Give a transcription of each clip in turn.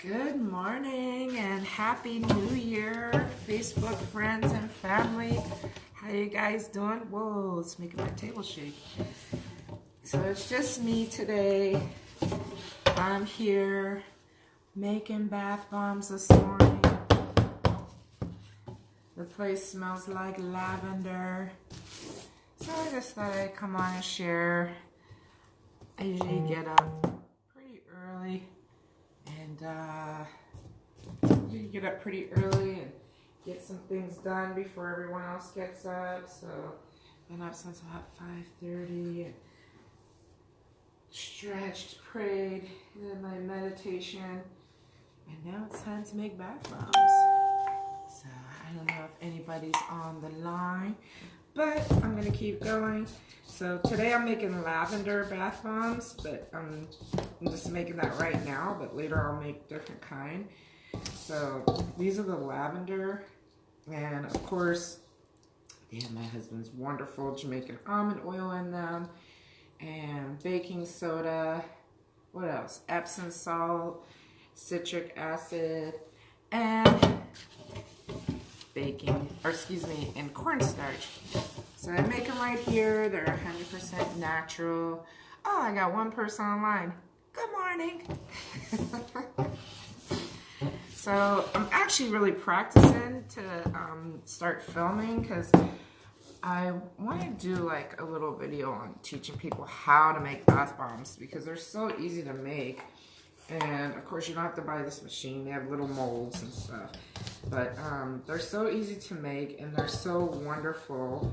Good morning and happy new year, Facebook friends and family. How you guys doing? Whoa, it's making my table shake. So it's just me today. I'm here making bath bombs this morning. The place smells like lavender. So I just thought I'd come on and share. I usually get up pretty early. And you get up pretty early and get some things done before everyone else gets up. So I've been up since about 5:30 and stretched, prayed, did my meditation, and now it's time to make bath bombs. So I don't know if anybody's on the line, but I'm gonna keep going. So today I'm making lavender bath bombs, but I'm just making that right now, but later I'll make different kind. So these are the lavender, and of course they have my husband's wonderful Jamaican almond oil in them, and baking soda, what else? Epsom salt, citric acid, and and cornstarch. So I make them right here. They're 100% natural. Oh, I got one person online. Good morning. So I'm actually really practicing to start filming because I want to do like a little video on teaching people how to make bath bombs because they're so easy to make. And of course you don't have to buy this machine. They have little molds and stuff. But they're so easy to make and they're so wonderful.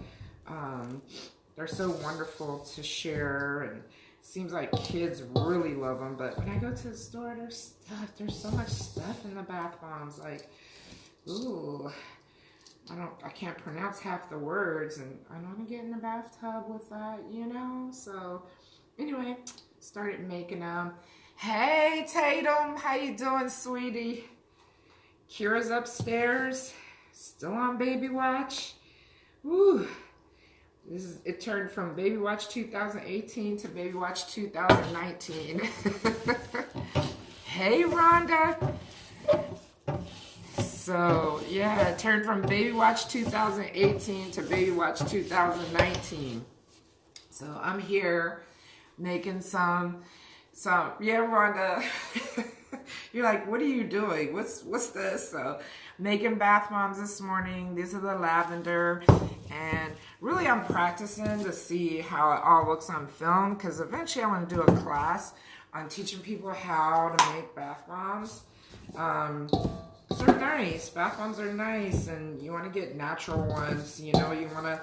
They're so wonderful to share, and it seems like kids really love them. But when I go to the store, there's so much stuff in the bath bombs. Like, ooh, I can't pronounce half the words, and I don't want to get in the bathtub with that, you know. So anyway, started making them. Hey Tatum, how you doing, sweetie? Kira's upstairs, still on baby watch. Woo. It turned from baby watch 2018 to baby watch 2019. Hey Rhonda. So yeah, it turned from baby watch 2018 to baby watch 2019. So I'm here making some yeah, Rhonda. You're like, what are you doing? What's this? So making bath bombs this morning. These are the lavender, and really I'm practicing to see how it all looks on film because eventually I want to do a class on teaching people how to make bath bombs. So they're nice. Bath bombs are nice, and you want to get natural ones. You know, you want to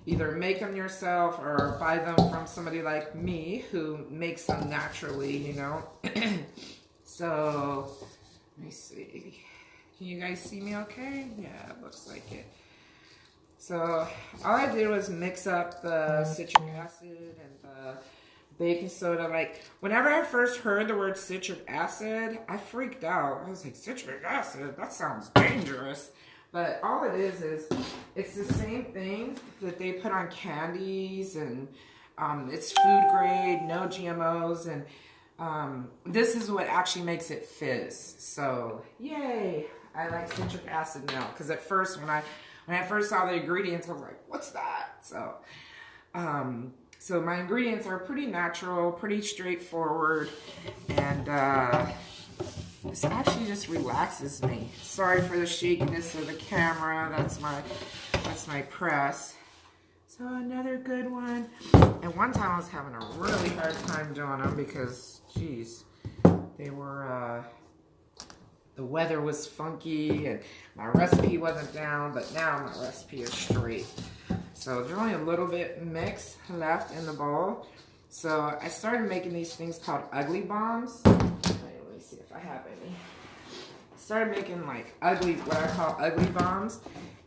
either make them yourself or buy them from somebody like me who makes them naturally, you know. So, let me see. Can you guys see me okay? Yeah, it looks like it. So, all I did was mix up the citric acid and the baking soda. Like, whenever I first heard the word citric acid, I freaked out. I was like, citric acid? That sounds dangerous. But all it is it's the same thing that they put on candies, and it's food grade, no GMOs, and this is what actually makes it fizz. So yay, I like citric acid now, because at first when I first saw the ingredients, I was like, what's that? So so my ingredients are pretty natural, pretty straightforward, and this actually just relaxes me. Sorry for the shakiness of the camera. That's my press. So another good one. And one time I was having a really hard time doing them because, geez, they were, the weather was funky and my recipe wasn't down, but now my recipe is straight. So there's only a little bit mix left in the bowl. So I started making these things called ugly bombs. Let me see if I have any. Started making like what I call ugly bombs.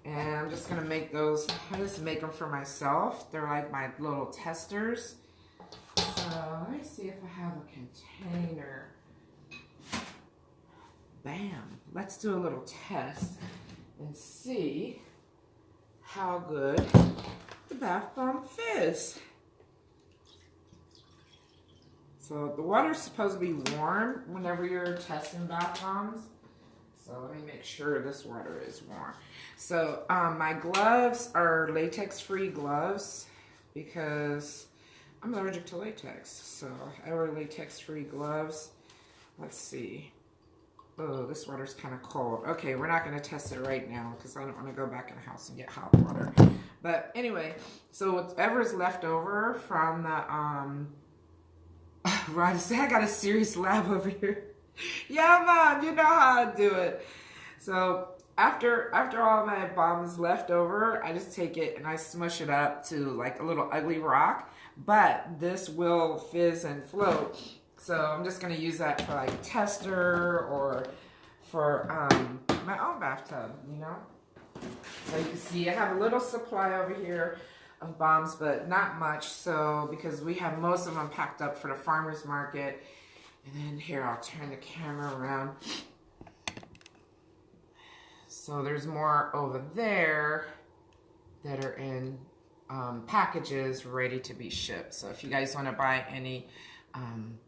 And I'm just going to make those. I just make them for myself. They're like my little testers. So let me see if I have a container. Bam. Let's do a little test and see how good the bath bomb fizz. So the water's supposed to be warm whenever you're testing bath bombs. So let me make sure this water is warm. So my gloves are latex-free gloves because I'm allergic to latex. So I wear latex-free gloves. Let's see. Oh, this water's kind of cold. Okay, we're not going to test it right now because I don't want to go back in the house and get hot water. But anyway, so whatever's left over from the, right, say I got a serious lab over here. Yeah, man, you know how I do it. So after all my bomb is left over, I just take it and I smush it up to like a little ugly rock. But this will fizz and float. So I'm just going to use that for like a tester or for my own bathtub, you know. So you can see I have a little supply over here of bombs, but not much. So because we have most of them packed up for the farmer's market. And then here, I'll turn the camera around. So there's more over there that are in packages ready to be shipped. So if you guys want to buy any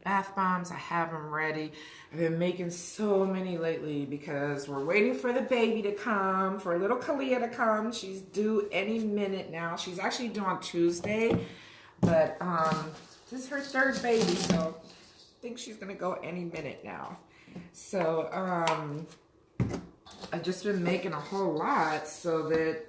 bath bombs, I have them ready. I've been making so many lately because we're waiting for the baby to come, for little Kalia to come. She's due any minute now. She's actually due on Tuesday, but this is her third baby, so I think she's gonna go any minute now. So I've just been making a whole lot so that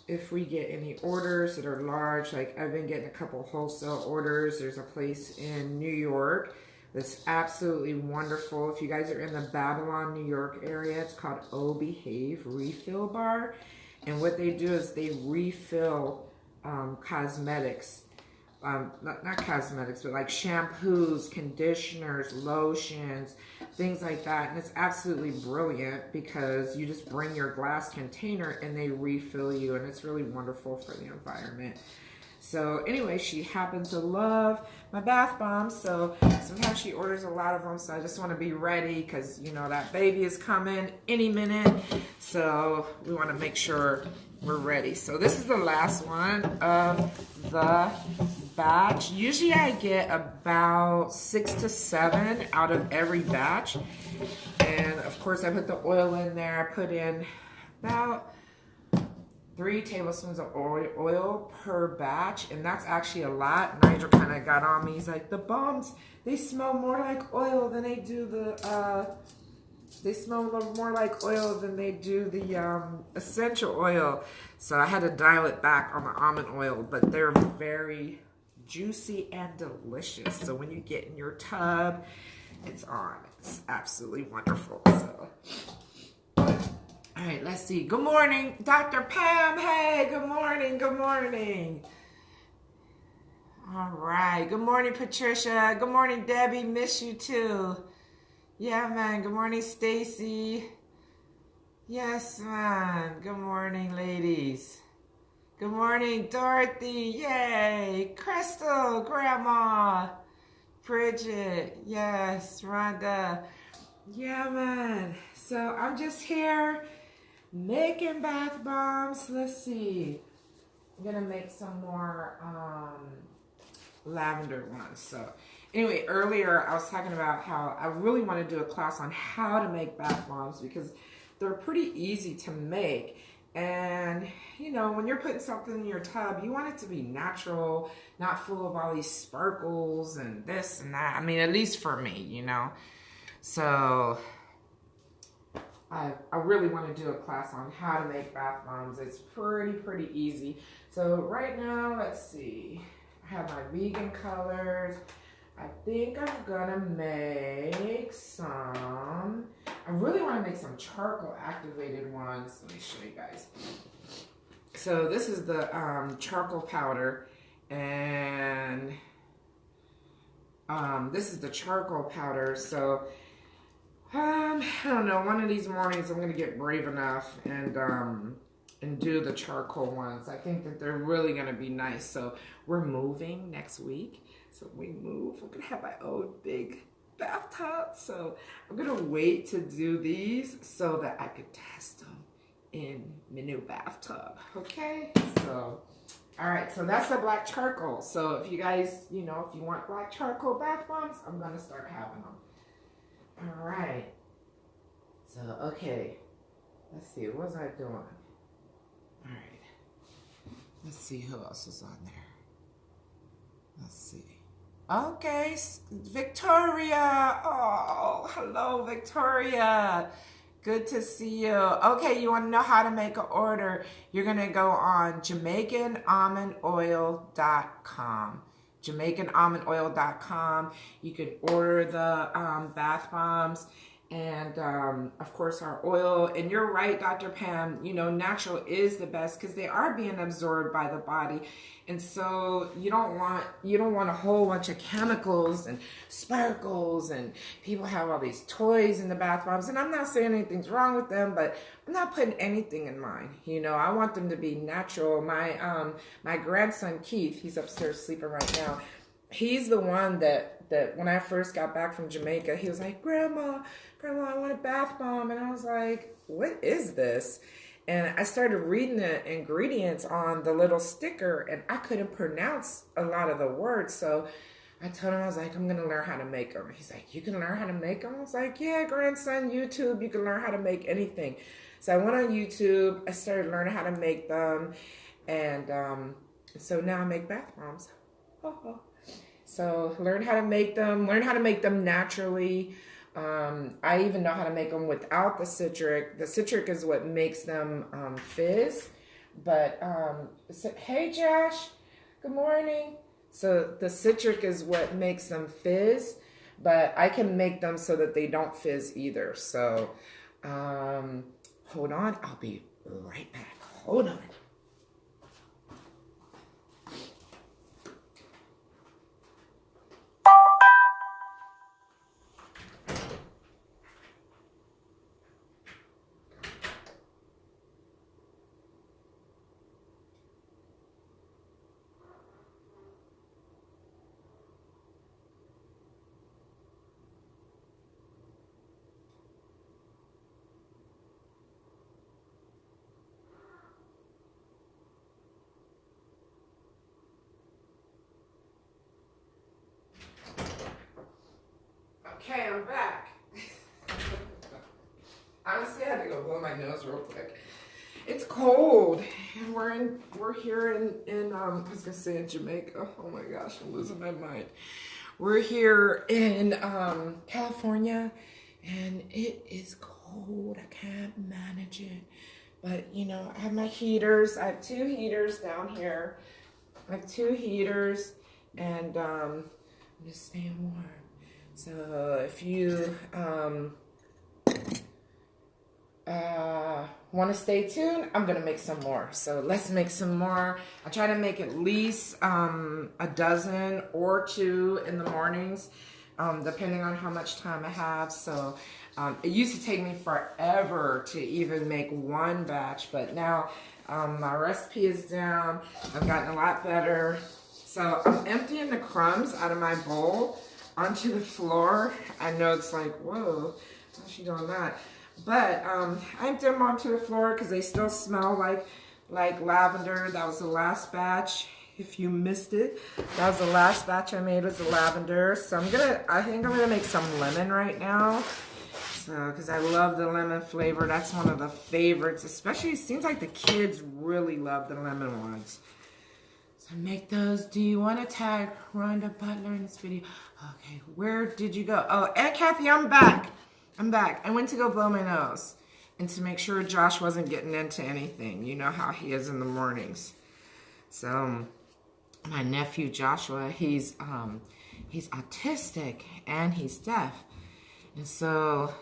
if we get any orders that are large, like I've been getting a couple wholesale orders. There's a place in New York that's absolutely wonderful. If you guys are in the Babylon, New York area, it's called Oh Behave Refill Bar. And what they do is they refill cosmetics. Not cosmetics, but like shampoos, conditioners, lotions, things like that. And it's absolutely brilliant because you just bring your glass container and they refill you, and it's really wonderful for the environment. So anyway, she happens to love my bath bombs, so sometimes she orders a lot of them, so I just want to be ready because, you know, that baby is coming any minute, so we want to make sure we're ready. So this is the last one of the batch. Usually I get about 6 to 7 out of every batch, and of course I put the oil in there. I put in about 3 tablespoons of oil per batch, and that's actually a lot. Nigel kind of got on me. He's like, the bombs, they smell more like oil than they do the essential oil. So I had to dial it back on the almond oil, but they're very juicy and delicious. So when you get in your tub, it's on. It's absolutely wonderful. So all right, let's see. Good morning, Dr. Pam. Hey, good morning, good morning. All right, good morning, Patricia. Good morning, Debbie. Miss you too. Yeah, man. Good morning, Stacy. Yes, man. Good morning, ladies. Good morning, Dorothy. Yay. Crystal, Grandma. Bridget. Yes, Rhonda. Yeah, man. So I'm just here making bath bombs. Let's see. I'm gonna make some more lavender ones. So anyway, earlier I was talking about how I really want to do a class on how to make bath bombs because they're pretty easy to make. And you know, when you're putting something in your tub, you want it to be natural, not full of all these sparkles and this and that. I mean, at least for me, you know. So I really want to do a class on how to make bath bombs. It's pretty easy. So right now, let's see. I have my vegan colors. I think I'm gonna make some, I really want to make some charcoal activated ones. Let me show you guys. So this is the charcoal powder, and this is the charcoal powder. So I don't know, one of these mornings I'm going to get brave enough and do the charcoal ones. I think that they're really going to be nice. So we're moving next week. So when we move, I'm going to have my own big bathtub. So I'm going to wait to do these so that I could test them in my new bathtub. Okay? So All right, so that's the black charcoal. So if you guys, you know, if you want black charcoal bath bombs, I'm gonna start having them. All right. So, okay. Let's see, what was I doing? All right. Let's see who else is on there. Let's see. Okay, Victoria. Oh, hello, Victoria. Good to see you. Okay, you want to know how to make an order? You're going to go on JamaicanAlmondOil.com. JamaicanAlmondOil.com. You can order the bath bombs and, of course, our oil. And you're right, Dr. Pam, you know, natural is the best because they are being absorbed by the body. And so you don't want a whole bunch of chemicals and sparkles, and people have all these toys in the bath bombs. And I'm not saying anything's wrong with them, but I'm not putting anything in mine. You know, I want them to be natural. My grandson Keith, he's upstairs sleeping right now. He's the one that when I first got back from Jamaica, he was like, Grandma, I want a bath bomb. And I was like, what is this? And I started reading the ingredients on the little sticker, and I couldn't pronounce a lot of the words. So I told him, I was like, I'm going to learn how to make them. He's like, you can learn how to make them? I was like, yeah, grandson, YouTube, you can learn how to make anything. So I went on YouTube. I started learning how to make them. And so now I make bath bombs. So learn how to make them naturally. I even know how to make them without the citric. The citric is what makes them fizz. But, hey Josh, good morning. So the citric is what makes them fizz, but I can make them so that they don't fizz either. So hold on, I'll be right back. Hold on. Okay, I'm back. Honestly, I had to go blow my nose real quick. It's cold. We're here in I was gonna say in Jamaica. Oh my gosh, I'm losing my mind. We're here in California, and it is cold. I can't manage it. But you know, I have my heaters. I have 2 heaters down here. I have 2 heaters, and I'm just staying warm. So if you want to stay tuned, I'm going to make some more. So let's make some more. I try to make at least a dozen or 2 in the mornings, depending on how much time I have. So it used to take me forever to even make 1 batch, but now my recipe is down. I've gotten a lot better. So I'm emptying the crumbs out of my bowl onto the floor. I know it's like, whoa, how's she doing that? But I emptied them onto the floor because they still smell like lavender. That was the last batch. If you missed it, that was the last batch I made, was the lavender. So I think I'm gonna make some lemon right now. So, because I love the lemon flavor. That's one of the favorites, especially it seems like the kids really love the lemon ones. So make those. Do you want to tag Rhonda Butler in this video? Okay, where did you go? Oh, Aunt Kathy, I'm back. I'm back. I went to go blow my nose and to make sure Josh wasn't getting into anything. You know how he is in the mornings. So my nephew Joshua, he's autistic and he's deaf. And so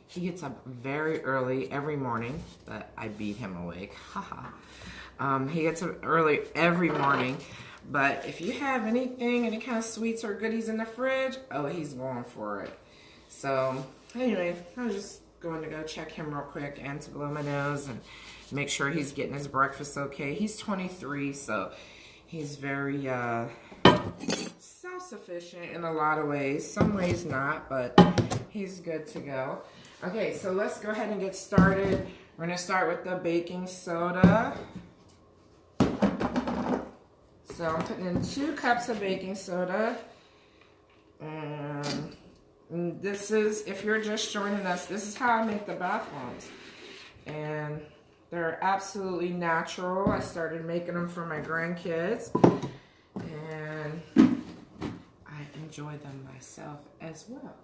he gets up very early every morning, but I beat him awake. Haha. He gets up early every morning. But if you have anything, any kind of sweets or goodies in the fridge, oh, he's going for it. So anyway, I was just going to go check him real quick and to blow my nose and make sure he's getting his breakfast okay. He's 23, so he's very self-sufficient in a lot of ways. Some ways not, but he's good to go. Okay, so let's go ahead and get started. We're going to start with the baking soda. So I'm putting in 2 cups of baking soda. And this is, if you're just joining us, this is how I make the bath bombs. And they're absolutely natural. I started making them for my grandkids. And I enjoy them myself as well.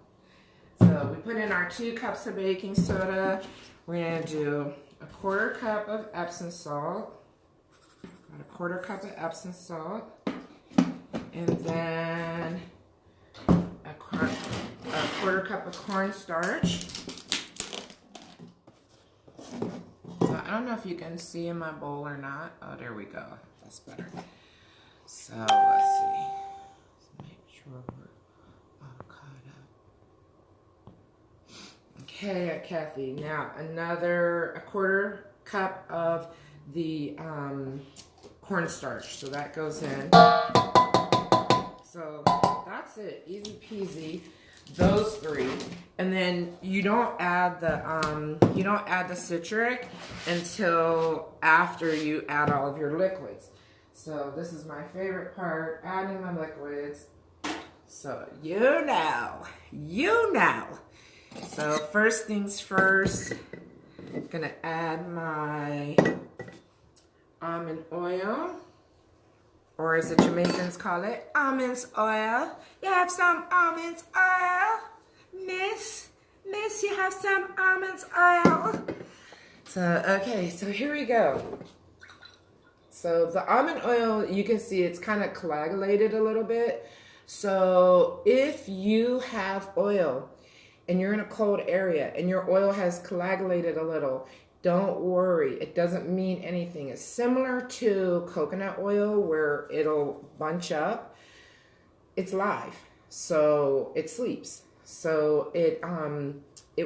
So we put in our 2 cups of baking soda. We're going to do a 1/4 cup of Epsom salt. Got a 1/4 cup of Epsom salt. And then a 1/4 cup of cornstarch. So I don't know if you can see in my bowl or not. Oh, there we go. That's better. So let's see. Let's make sure we're all caught up. Okay, Kathy. Now a 1/4 cup of the cornstarch. So that goes in. So that's it. Easy peasy. Those 3, and then you don't add the citric until after you add all of your liquids. So this is my favorite part, adding my liquids. So you know. So first things first, I'm gonna add my almond oil. Or as the Jamaicans call it, almonds oil. You have some almonds oil? Miss, you have some almonds oil? So, okay, so here we go. So the almond oil, you can see it's kind of coagulated a little bit. So if you have oil and you're in a cold area and your oil has coagulated a little, don't worry, it doesn't mean anything. It's similar to coconut oil where it'll bunch up. It's live, so it sleeps. So it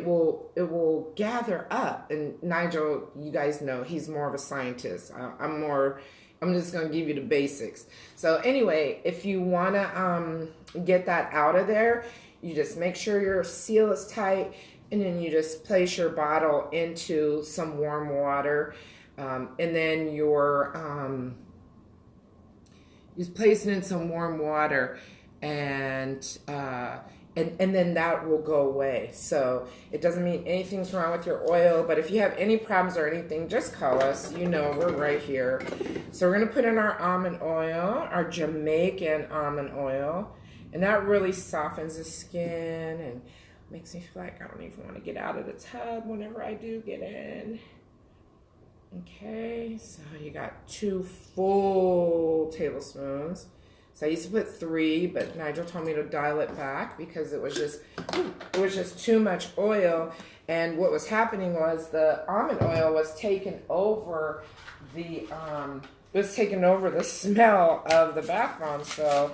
will gather up. And Nigel, you guys know, he's more of a scientist. I'm just gonna give you the basics. So anyway, if you wanna get that out of there, you just make sure your seal is tight. And then you just place your bottle into some warm water, and then you place it in some warm water, and then that will go away. So it doesn't mean anything's wrong with your oil, but if you have any problems or anything, just call us. You know, we're right here. So we're gonna put in our almond oil, our Jamaican almond oil, and that really softens the skin and makes me feel like I don't even want to get out of the tub whenever I do get in. Okay, so you got 2 full tablespoons. So I used to put 3, but Nigel told me to dial it back because it was just too much oil. And what was happening was the almond oil was taking over the smell of the bath bomb. So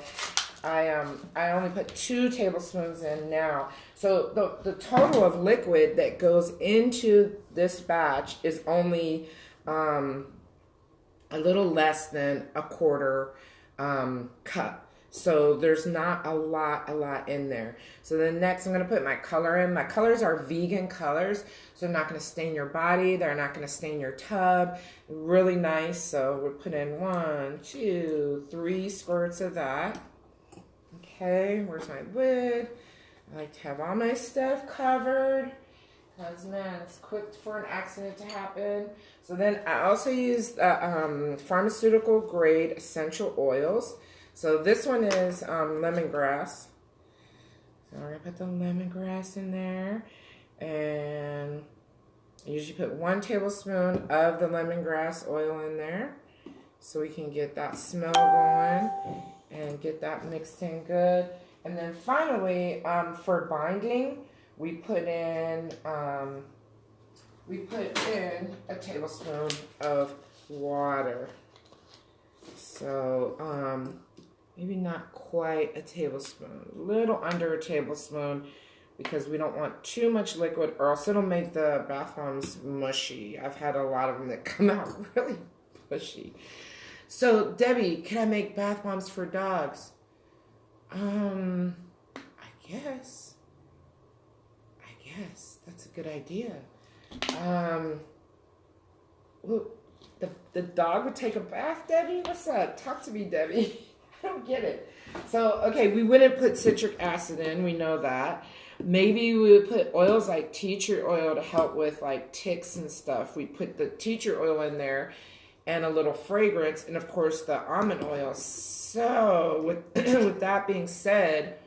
I only put 2 tablespoons in now. So the total of liquid that goes into this batch is only a little less than a 1/4 cup. So there's not a lot in there. So then next I'm going to put my color in. My colors are vegan colors, so they're not going to stain your body. They're not going to stain your tub. Really nice. So we'll put in 1, 2, 3 squirts of that. Okay, where's my lid? I like to have all my stuff covered because, man, it's quick for an accident to happen. So then I also use pharmaceutical grade essential oils. So this one is lemongrass. So we're going to put the lemongrass in there. And I usually put 1 tablespoon of the lemongrass oil in there so we can get that smell going and get that mixed in good. And then finally, for binding, we put in a tablespoon of water. So maybe not quite a tablespoon, a little under a tablespoon, because we don't want too much liquid or else it'll make the bath bombs mushy. I've had a lot of them that come out really mushy. So, Debbie, can I make bath bombs for dogs? I guess that's a good idea. Well, the dog would take a bath, Debbie? What's up? Talk to me, Debbie. I don't get it. So, okay, we wouldn't put citric acid in. We know that. Maybe we would put oils like tea tree oil to help with like ticks and stuff. We put the tea tree oil in there and a little fragrance, and of course the almond oil. So with that being said,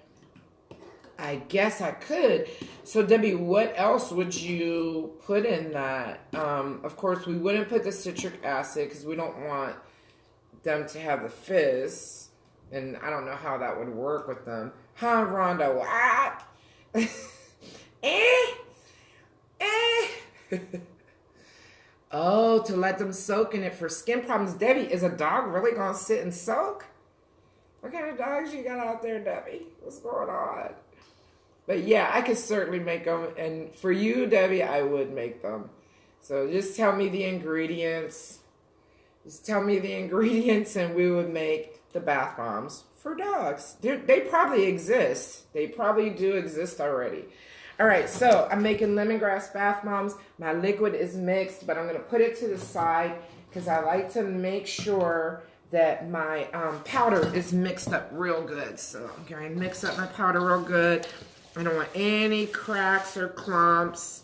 I guess I could. So Debbie, what else would you put in that? Of course, we wouldn't put the citric acid because we don't want them to have the fizz, and I don't know how that would work with them. Huh, Rhonda? What? Oh, to let them soak in it for skin problems. Debbie, is a dog really going to sit and soak? What kind of dogs you got out there, Debbie? What's going on? But yeah, I could certainly make them. And for you, Debbie, I would make them. So just tell me the ingredients. Just tell me the ingredients and we would make the bath bombs for dogs. They probably exist. They probably do exist already. All right, so I'm making lemongrass bath bombs. My liquid is mixed, but I'm going to put it to the side because I like to make sure that my powder is mixed up real good. So I'm going to mix up my powder real good. I don't want any cracks or clumps.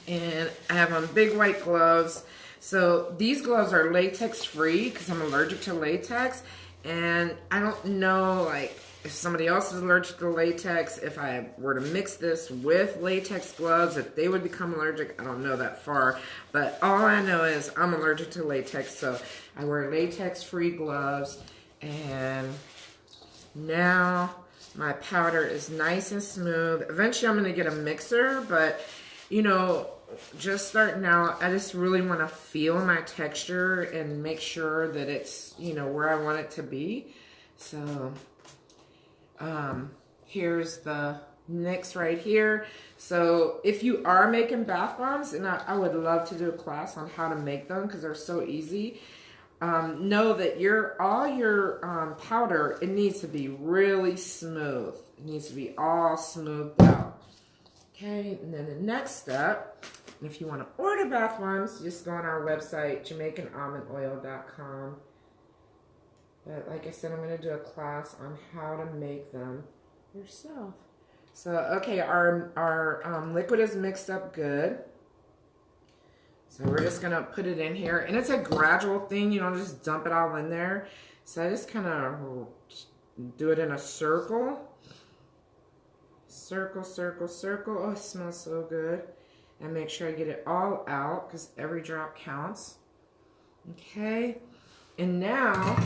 And I have on big white gloves. So these gloves are latex free because I'm allergic to latex. And I don't know, like, if somebody else is allergic to latex, if I were to mix this with latex gloves, if they would become allergic, I don't know that far. But all I know is I'm allergic to latex, so I wear latex-free gloves. And now my powder is nice and smooth. Eventually I'm going to get a mixer, but, you know, just starting out, I just really want to feel my texture and make sure that it's, you know, where I want it to be. So here's the mix right here. So if you are making bath bombs, and I would love to do a class on how to make them because they're so easy, know that all your powder, it needs to be really smooth. It needs to be all smoothed out. Okay, and then the next step, if you want to order bath bombs, just go on our website, JamaicanAlmondOil.com. But like I said, I'm going to do a class on how to make them yourself. So, okay, our liquid is mixed up good. So we're just going to put it in here. And it's a gradual thing. You don't just dump it all in there. So I just kind of do it in a circle. Circle, circle, circle. Oh, it smells so good. And make sure I get it all out because every drop counts. Okay. And now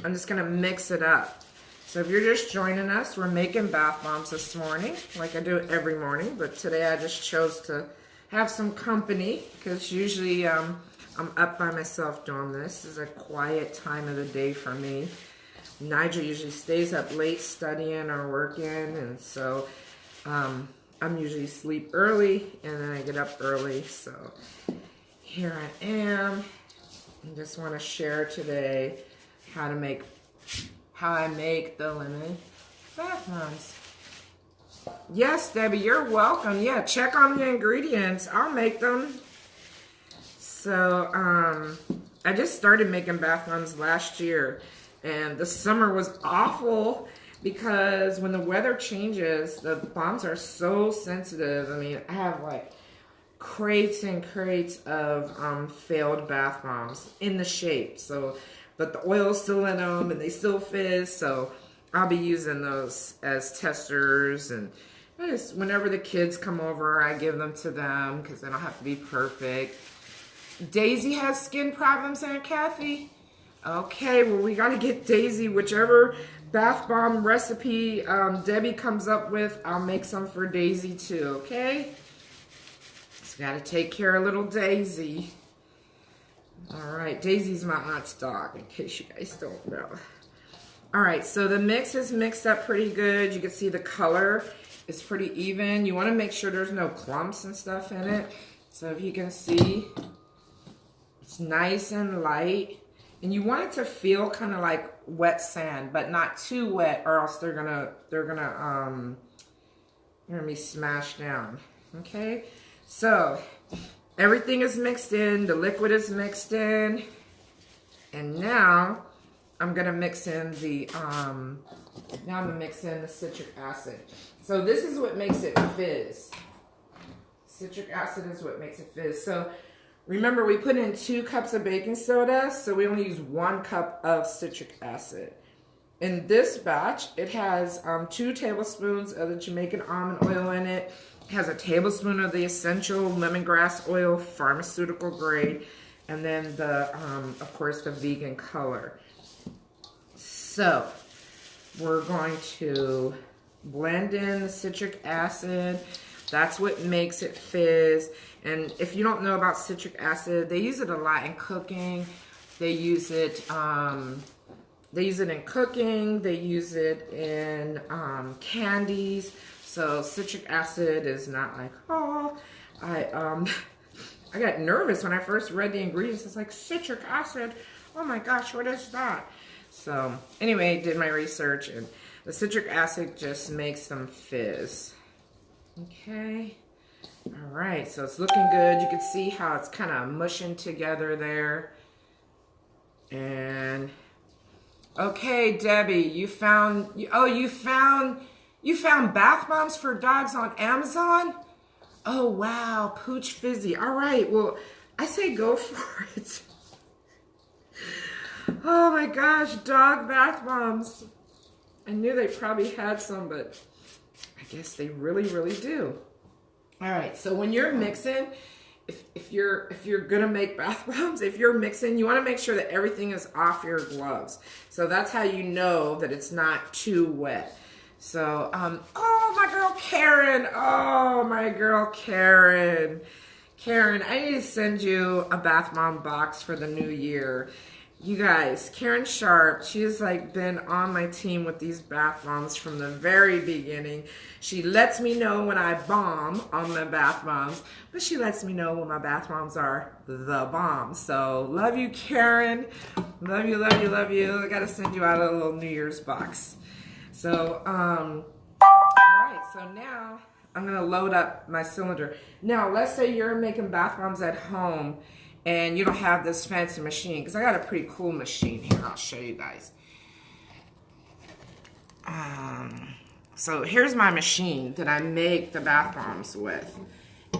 I'm just going to mix it up. So if you're just joining us, we're making bath bombs this morning, like I do every morning. But today I just chose to have some company because usually I'm up by myself doing this. This is a quiet time of the day for me. Nigel usually stays up late studying or working, and so I'm usually asleep early and then I get up early. So here I am. I just want to share today how I make the lemon bath bombs. Yes, Debbie, you're welcome. Yeah, check on the ingredients. I'll make them. So I just started making bath bombs last year, and the summer was awful because when the weather changes, the bombs are so sensitive. I mean, I have like crates and crates of failed bath bombs in the shape. So, but the oil's still in them and they still fizz. So I'll be using those as testers, and just whenever the kids come over, I give them to them because they don't have to be perfect. Daisy has skin problems, Aunt Kathy. Okay, well, we got to get Daisy whichever bath bomb recipe Debbie comes up with. I'll make some for Daisy too, okay? Just got to take care of little Daisy. All right, Daisy's my aunt's dog, in case you guys don't know. All right, so the mix is mixed up pretty good. You can see the color is pretty even. You want to make sure there's no clumps and stuff in it. So if you can see, it's nice and light. And you want it to feel kind of like wet sand, but not too wet, or else they're gonna be smashed down. Okay, so everything is mixed in. The liquid is mixed in. And now I'm gonna mix in the citric acid. So this is what makes it fizz. Citric acid is what makes it fizz. So remember, we put in 2 cups of baking soda, so we only use 1 cup of citric acid. In this batch, it has 2 tablespoons of the Jamaican almond oil in it. It has a tablespoon of the essential lemongrass oil, pharmaceutical grade, and then the, of course, the vegan color. So we're going to blend in the citric acid. That's what makes it fizz. And if you don't know about citric acid, they use it a lot in cooking. They use it in cooking. They use it in candies. So citric acid is not like, oh, I got nervous when I first read the ingredients. It's like citric acid. Oh my gosh, what is that? So anyway, did my research, and the citric acid just makes them fizz. Okay. All right, so it's looking good. You can see how it's kind of mushing together there. And okay, Debbie, you found bath bombs for dogs on Amazon? Oh wow, Pooch Fizzy. All right, well, I say go for it. Oh my gosh, dog bath bombs. I knew they probably had some, but I guess they really, really do. All right, so when you're mixing, if you're gonna make bath bombs, if you're mixing, you wanna make sure that everything is off your gloves. So that's how you know that it's not too wet. So, oh, my girl Karen. Oh, my girl Karen. Karen, I need to send you a bath bomb box for the new year. You guys, Karen Sharp, she has like been on my team with these bath bombs from the very beginning. She lets me know when I bomb on the bath bombs, but she lets me know when my bath bombs are the bomb. So love you, Karen. Love you, love you, love you. I gotta send you out a little New Year's box. So, all right, so now I'm gonna load up my cylinder. Now, let's say you're making bath bombs at home and you don't have this fancy machine, because I got a pretty cool machine here. I'll show you guys. So here's my machine that I make the bath bombs with.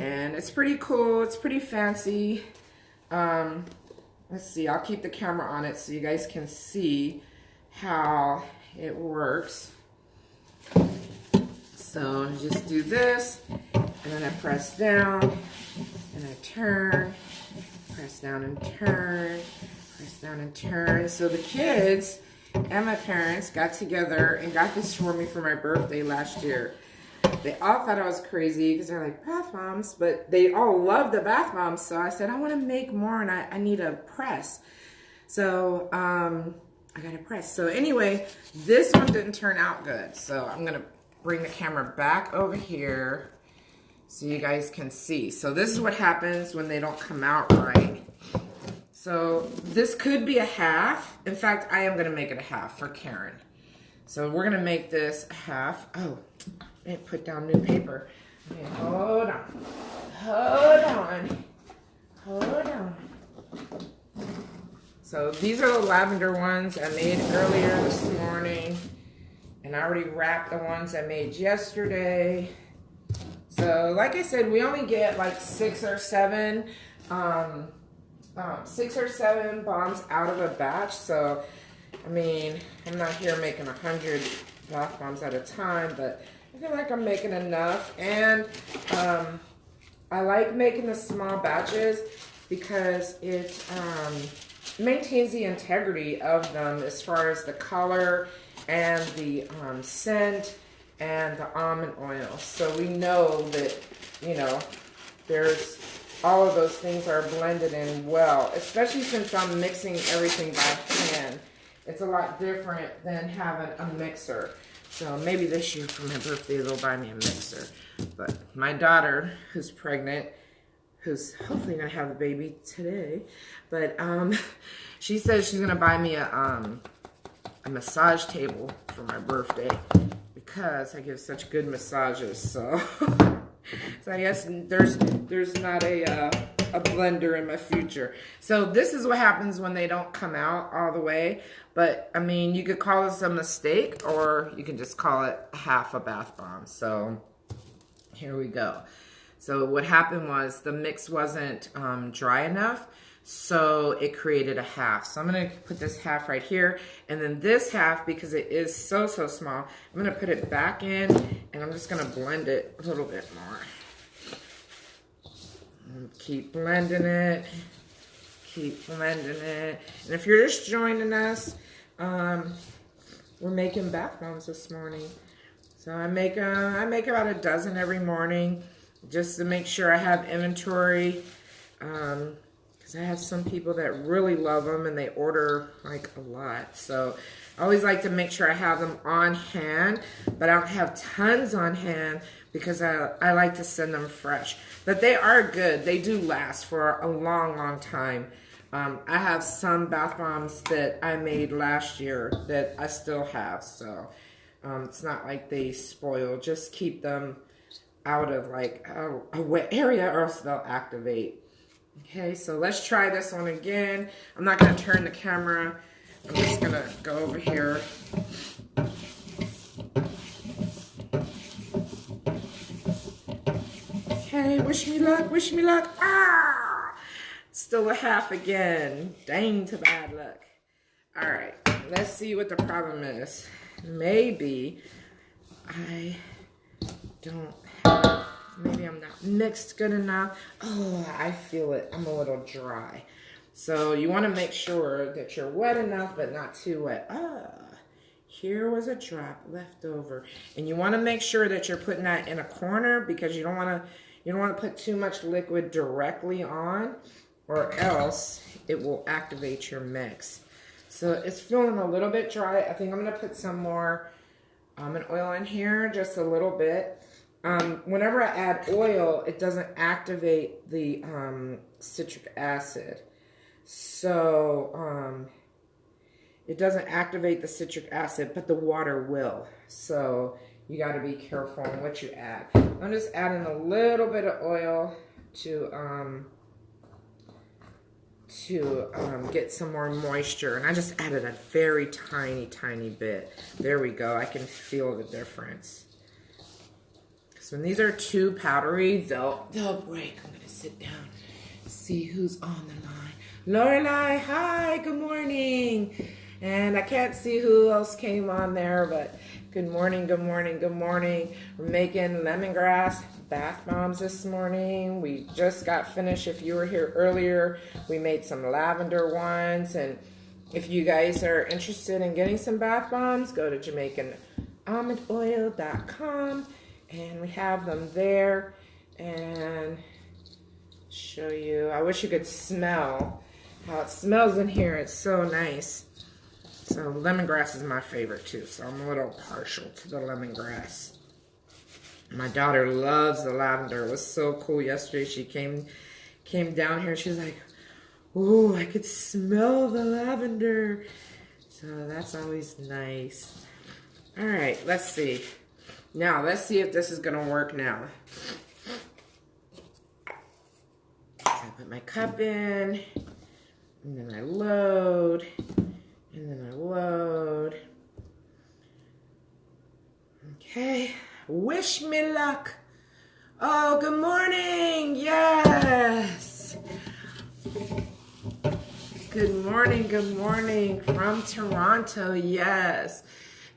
And it's pretty cool, it's pretty fancy. Let's see, I'll keep the camera on it so you guys can see how it works. So just do this, and then I press down, and I turn, press down and turn, press down and turn. So the kids and my parents got together and got this for me for my birthday last year. They all thought I was crazy because they're like, bath bombs, but they all love the bath bombs. So I said, I want to make more, and I need a press. So I got to press. So anyway, this one didn't turn out good. So I'm going to bring the camera back over here so you guys can see. So this is what happens when they don't come out right. So this could be a half. In fact, I am going to make it a half for Karen. So we're going to make this a half. Oh, I didn't put down new paper. Okay, hold on. Hold on. Hold on. So these are the lavender ones I made earlier this morning. And I already wrapped the ones I made yesterday. So like I said, we only get like 6 or 7 bombs out of a batch. So, I mean, I'm not here making 100 bath bombs at a time, but I feel like I'm making enough. And I like making the small batches because it maintains the integrity of them as far as the color and the scent and the almond oil. So we know that, you know, there's all of those things are blended in well, especially since I'm mixing everything by hand. It's a lot different than having a mixer. So maybe this year for my birthday they'll buy me a mixer. But my daughter, who's pregnant, who's hopefully gonna have the baby today, but she says she's gonna buy me a massage table for my birthday because I give such good massages. So So I guess there's not a blender in my future. So this is what happens when they don't come out all the way. But I mean, you could call this a mistake, or you can just call it half a bath bomb. So here we go. So what happened was the mix wasn't dry enough, so it created a half. So I'm going to put this half right here, and then this half, because it is so small, I'm going to put it back in, and I'm just going to blend it a little bit more. And keep blending it. Keep blending it. And if you're just joining us, we're making bath bombs this morning. So I make about a dozen every morning, just to make sure I have inventory, because I have some people that really love them and they order like a lot. So I always like to make sure I have them on hand, but I don't have tons on hand because I like to send them fresh. But they are good. They do last for a long time. I have some bath bombs that I made last year that I still have, so it's not like they spoil. Just keep them out of like a wet area or else they'll activate. Okay, so let's try this one again. I'm not going to turn the camera. I'm just going to go over here. Okay, wish me luck, wish me luck. Ah! Still a half again. Dang to bad luck. All right, let's see what the problem is. Maybe I don't have, maybe I'm not mixed good enough. Oh, I feel it. I'm a little dry. So you want to make sure that you're wet enough, but not too wet. Here was a drop left over. And you want to make sure that you're putting that in a corner, because you don't want to put too much liquid directly on, or else it will activate your mix. So it's feeling a little bit dry. I think I'm going to put some more almond oil in here, just a little bit. Whenever I add oil, it doesn't activate the citric acid. So it doesn't activate the citric acid, but the water will. So you got to be careful on what you add. I'm just adding a little bit of oil to get some more moisture, and I just added a very tiny bit. There we go. I can feel the difference. Because when these are too powdery, they'll break. I'm gonna sit down, see who's on the line. Lorelai, hi, good morning. And I can't see who else came on there, but good morning, good morning, good morning. We're making lemongrass bath bombs this morning. We just got finished. If you were here earlier, we made some lavender ones. And if you guys are interested in getting some bath bombs, go to JamaicanAlmondOil.com, and we have them there. And show you. I wish you could smell how it smells in here. It's so nice. So lemongrass is my favorite too, so I'm a little partial to the lemongrass. My daughter loves the lavender. It was so cool yesterday. She came down here. She's like, "Ooh, I could smell the lavender." So that's always nice. All right, let's see. Now, let's see if this is going to work now. So I put my cup in, and then I load, and then I load. Okay. Wish me luck. Oh, good morning. Yes. Good morning from Toronto. Yes.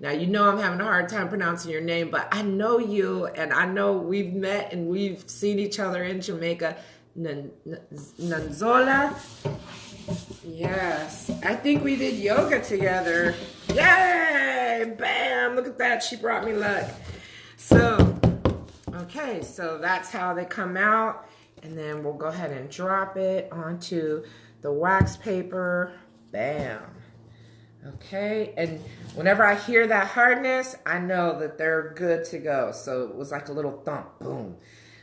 Now, you know I'm having a hard time pronouncing your name, but I know you, and I know we've met and we've seen each other in Jamaica. Nanzola. Yes. I think we did yoga together. Yay! Bam! Look at that. She brought me luck. So, okay, so that's how they come out, and then we'll go ahead and drop it onto the wax paper. Bam. Okay, and whenever I hear that hardness, I know that they're good to go. So it was like a little thump, boom.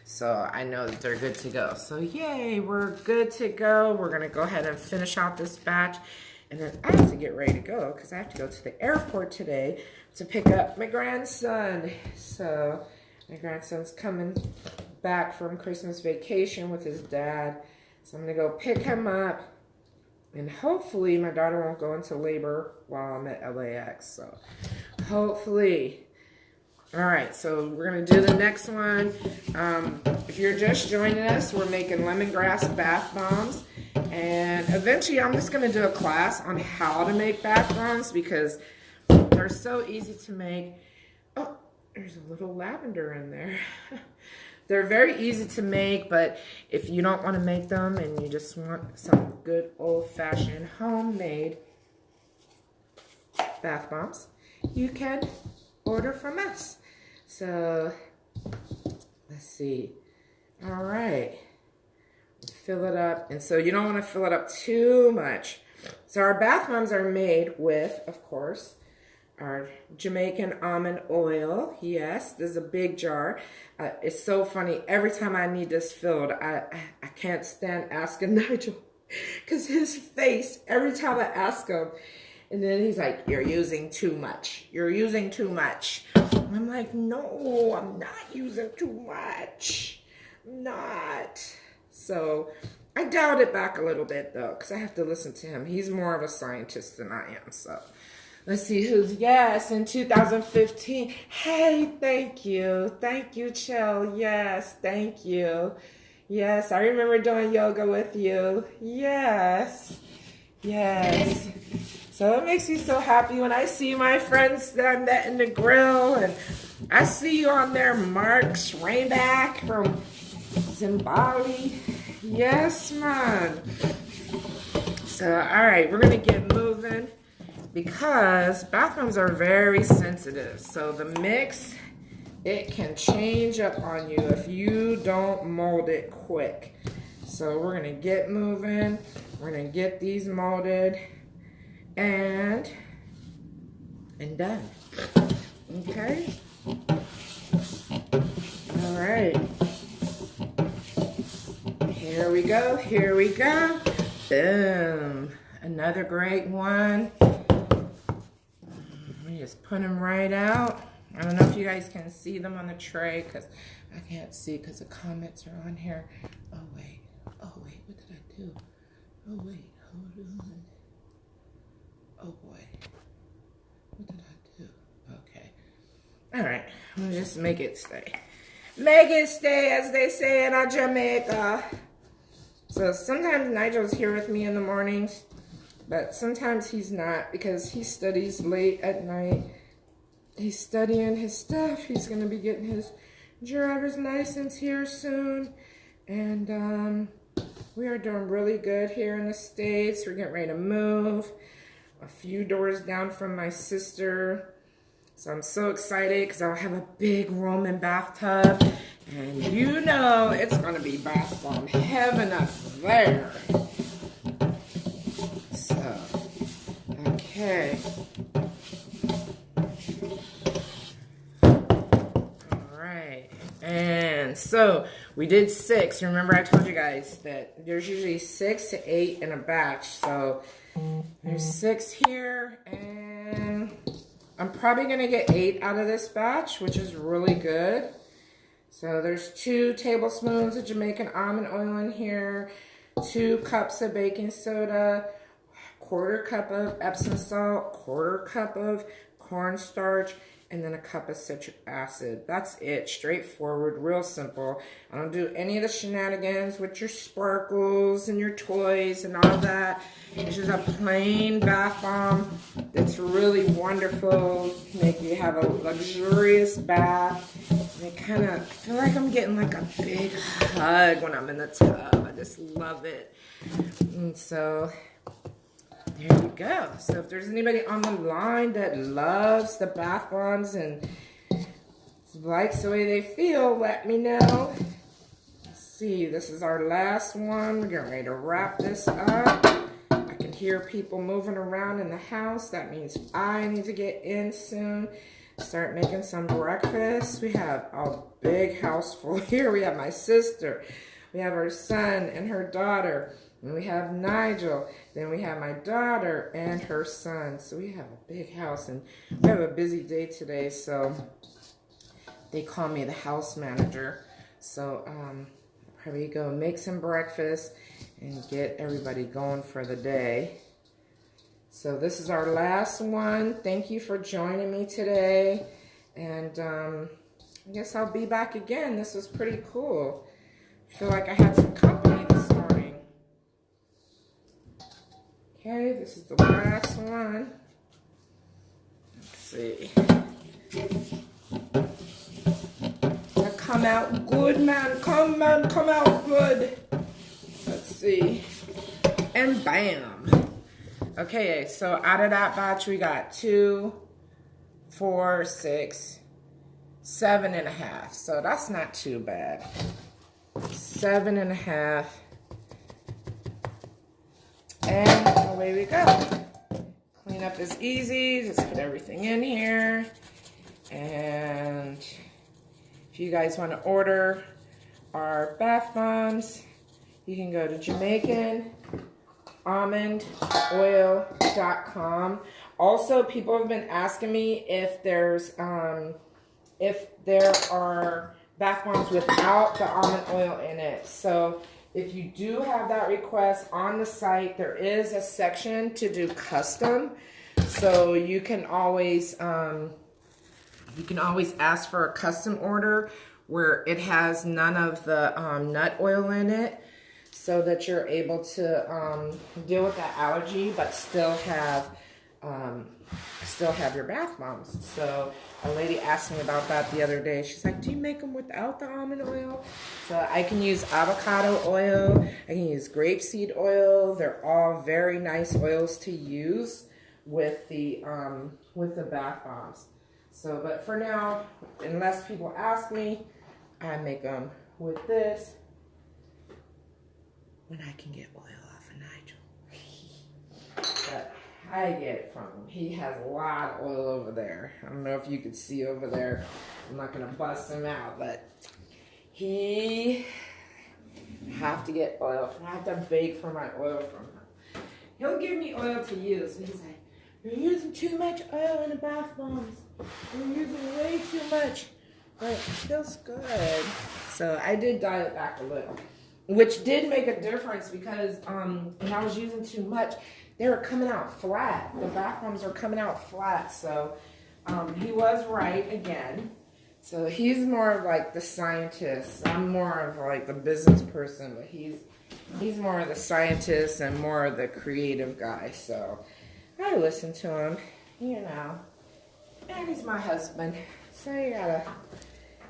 So I know that they're good to go. So yay, we're good to go. We're gonna go ahead and finish out this batch. And then I have to get ready to go because I have to go to the airport today to pick up my grandson. So my grandson's coming back from Christmas vacation with his dad. So I'm going to go pick him up. And hopefully my daughter won't go into labor while I'm at LAX. So hopefully. All right, so we're going to do the next one. If you're just joining us, we're making lemongrass bath bombs. And eventually I'm just going to do a class on how to make bath bombs because they're so easy to make. Oh, there's a little lavender in there. They're very easy to make, but if you don't want to make them and you just want some good old-fashioned homemade bath bombs, you can order from us. So, let's see. All right. Fill it up. And so you don't want to fill it up too much. So our bath bombs are made with, of course, our Jamaican almond oil. Yes, there's a big jar. It's so funny. Every time I need this filled, I can't stand asking Nigel because his face, every time I ask him, and then he's like, you're using too much. You're using too much. I'm like, no, I'm not using too much. I'm not. So I dialed it back a little bit, though, because I have to listen to him. He's more of a scientist than I am, so. Let's see who's, yes, in 2015. Hey, thank you. Thank you, Chill. Yes, thank you. Yes, I remember doing yoga with you. Yes. Yes. So it makes me so happy when I see my friends that I met in the grill. And I see you on there, Mark Schrainback from Zimbabwe. Yes, man. So, all right, we're going to get moving. Because bath bombs are very sensitive. So the mix, it can change up on you if you don't mold it quick. So we're going to get moving. We're going to get these molded and done. Okay. All right. Here we go. Here we go. Boom. Another great one. Just put them right out. I don't know if you guys can see them on the tray because I can't see because the comments are on here. Oh wait, what did I do? Oh wait, hold on. Oh boy, what did I do? Okay, all right, we'll just make it stay. Make it stay, as they say in Jamaica. So sometimes Nigel's here with me in the mornings. But sometimes he's not because he studies late at night. He's studying his stuff. He's going to be getting his driver's license here soon. And we are doing really good here in the States. We're getting ready to move a few doors down from my sister. So I'm so excited because I'll have a big Roman bathtub. And you know it's going to be bath bomb heaven up there. Okay. All right. And so we did 6. Remember I told you guys that there's usually 6 to 8 in a batch. So there's 6 here. And I'm probably going to get 8 out of this batch, which is really good. So there's 2 tablespoons of Jamaican almond oil in here. 2 cups of baking soda. 1/4 cup of Epsom salt, 1/4 cup of cornstarch, and then a cup of citric acid. That's it. Straightforward, real simple. I don't do any of the shenanigans with your sparkles and your toys and all that. It's just a plain bath bomb that's really wonderful. Make you have a luxurious bath. And I feel like I'm getting like a big hug when I'm in the tub. I just love it. And so there you go. So if there's anybody on the line that loves the bath bombs and likes the way they feel, let me know. Let's see, this is our last one. We're getting ready to wrap this up. I can hear people moving around in the house. That means I need to get in soon. Start making some breakfast. We have a big house full here. We have my sister. We have her son and her daughter. And we have Nigel. Then we have my daughter and her son. So we have a big house. And we have a busy day today. So they call me the house manager. So probably go make some breakfast and get everybody going for the day. So this is our last one. Thank you for joining me today. And I guess I'll be back again. This was pretty cool. I feel like I had some company this morning. Okay, this is the last one. Let's see. Come out good, man. Come out good. Let's see. And bam. Okay, so out of that batch, we got 2, 4, 6, 7.5. So that's not too bad. 7.5. And away we go. Cleanup is easy. Just put everything in here. And if you guys want to order our bath bombs, you can go to JamaicanAlmondOil.com. Also, people have been asking me if there are bath bombs without the almond oil in it. So if you do have that request on the site, there is a section to do custom. So you can always ask for a custom order where it has none of the nut oil in it, so that you're able to deal with that allergy, but still have your bath bombs. So a lady asked me about that the other day. She's like, do you make them without the almond oil? So I can use avocado oil. I can use grapeseed oil. They're all very nice oils to use with the bath bombs. So, but for now, unless people ask me, I make them with this when I can get oil off of Nigel. But I get it from him. He has a lot of oil over there. I don't know if you can see over there. I'm not going to bust him out, but he have to get oil. I have to beg for my oil from him. He'll give me oil to use. And he's like, you're using too much oil in the bath bombs. You're using way too much. But it feels good. So I did dial it back a little, which did make a difference because when I was using too much, they were coming out flat. The bath bombs were coming out flat. So he was right again. So he's more of like the scientist. I'm more of like the business person, but he's more of the scientist and more of the creative guy. So I listen to him, you know. And he's my husband. So you gotta,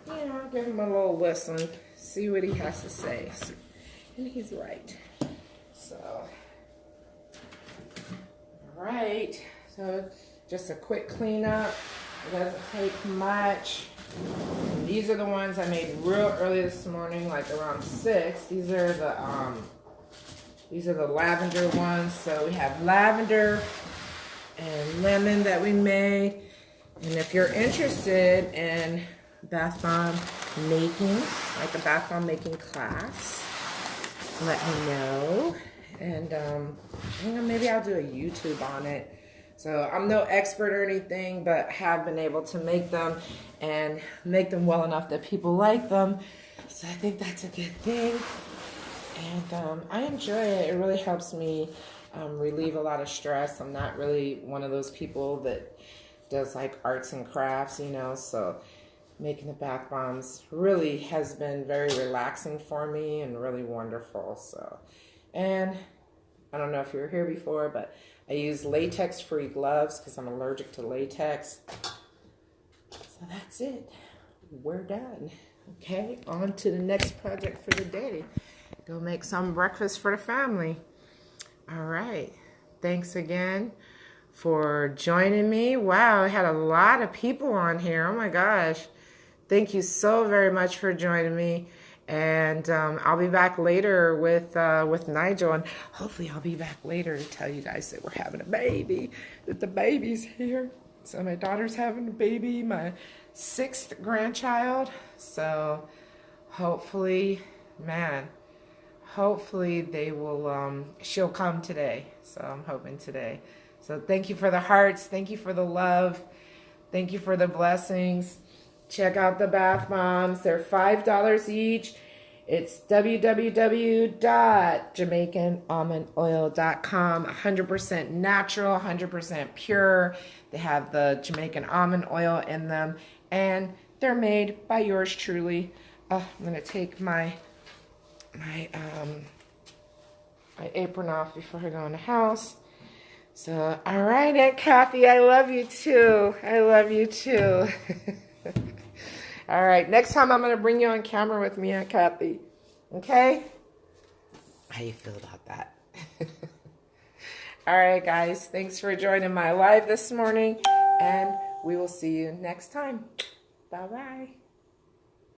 you know, give him a little listen, see what he has to say. And he's right. So, all right. So just a quick cleanup. It doesn't take much. And these are the ones I made real early this morning, like around 6. These are the lavender ones. So we have lavender and lemon that we made. And if you're interested in bath bomb making, like a bath bomb making class, let me know. And you know, maybe I'll do a YouTube on it. So I'm no expert or anything, but have been able to make them and make them well enough that people like them. So I think that's a good thing. And I enjoy it. It really helps me relieve a lot of stress. I'm not really one of those people that does like arts and crafts, you know, so making the bath bombs really has been very relaxing for me and really wonderful. So, and I don't know if you were here before, but I use latex-free gloves because I'm allergic to latex. So that's it. We're done. Okay, on to the next project for the day. Go make some breakfast for the family. All right. Thanks again for joining me. Wow, I had a lot of people on here. Oh my gosh. Thank you so very much for joining me. And I'll be back later with Nigel, and hopefully I'll be back later to tell you guys that we're having a baby, that the baby's here. So my daughter's having a baby, my 6th grandchild. So hopefully, man, hopefully they will, she'll come today. So I'm hoping today. So thank you for the hearts. Thank you for the love. Thank you for the blessings. Check out the bath bombs. They're $5 each. It's www.jamaicanalmondoil.com. 100% natural, 100% pure. They have the Jamaican almond oil in them, and they're made by yours truly. I'm gonna take my apron off before I go in the house. So, all right, Aunt Kathy, I love you too. I love you too. All right, next time I'm going to bring you on camera with me, Aunt Kathy. Okay? How you feel about that? All right, guys, thanks for joining my live this morning, and we will see you next time. Bye-bye.